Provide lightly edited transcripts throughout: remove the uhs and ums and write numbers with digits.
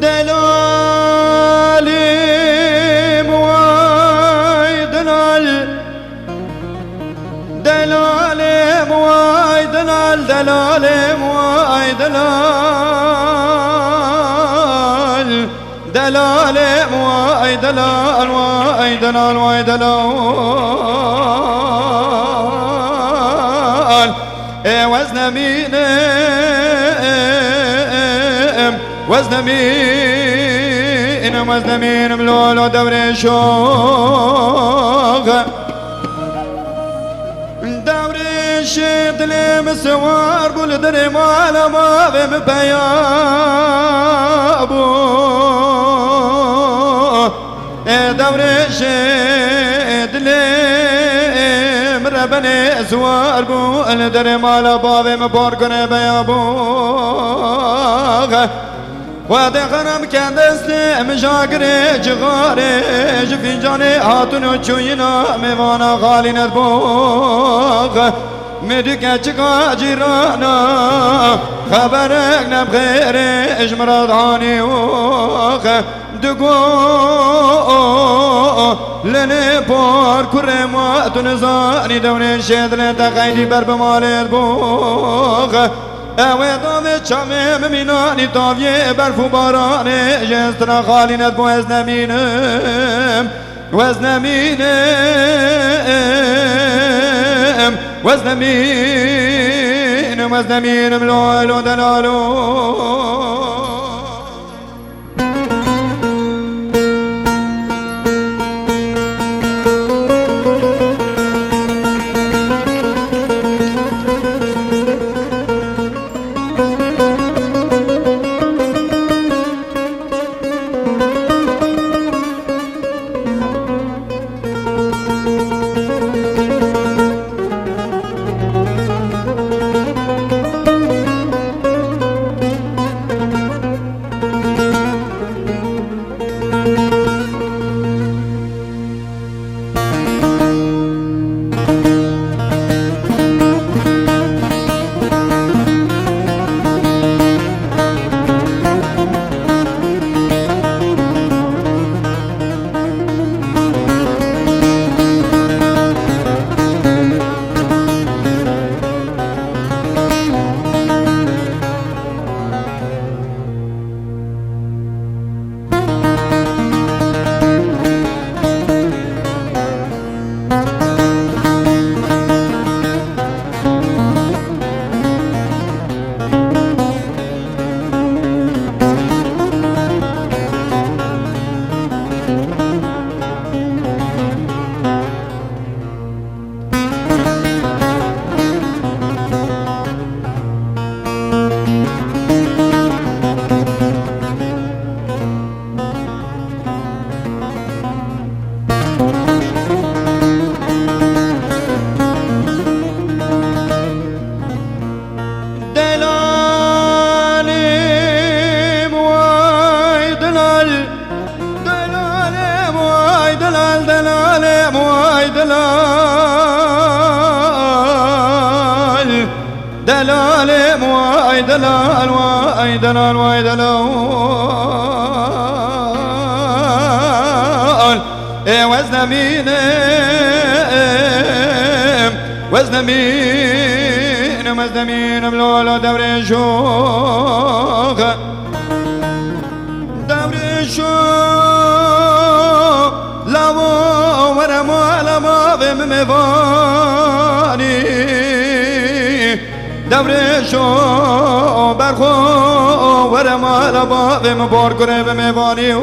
دلالی موی دلال دلالی موی دلال دلالی موی دلال دلالی موی دلال وی دلال وی دلال وزن مینم وزن مینم وزن مینم لولو دور شوق دور شد دلم سوار قول درم على ما بم بيابو دور شد دلم ربنا سوار قول درم على بابم باركن بيابو ودخرم كان دستم شاكري جغاري فنجاني هاتون چوينا ميوانا خالي ندبوغ مدك چكا جيرانا خبرك نبخير اجمراد هاني وخ دقو لني بار كرما تنزاني دوني شدل تقيدي بربمالي بوغ اوه چامه مینانی تاویه برف و بارانه جستنا خالینت بو از نمینم وز نمینم وز نمینم وز نمینم لالو دلالو دلال موي دلال واي دلال واي دلال وزن مينم وزن مينم وزن مينم لولو دور شوق دور شوق لو ورمو لما بمفاني دورشو برخو ورما لباب مبار کنه به میوانی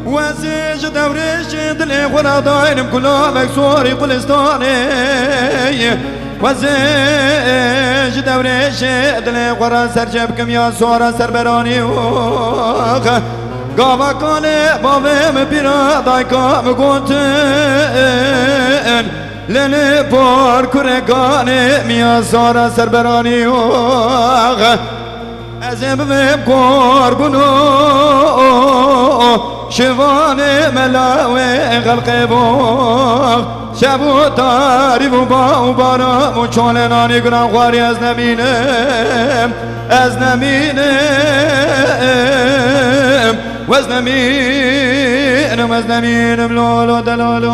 وزیج دورش دل خورا داینم کلا مکسوری قلستانی وزیج دورش دل خورا سرچب کم یا سورا سربرانی گاوا کانه بابم پیرا دایکا مگونتن لنه بار کرگانه میا سارا سربرانی ازم بم قربونو شوانه ملاوه خلق بوغ شبو تاریب و با و بارم و چالنانی گران خواری از نمینم از نمینم و از نمینم لولو دلالو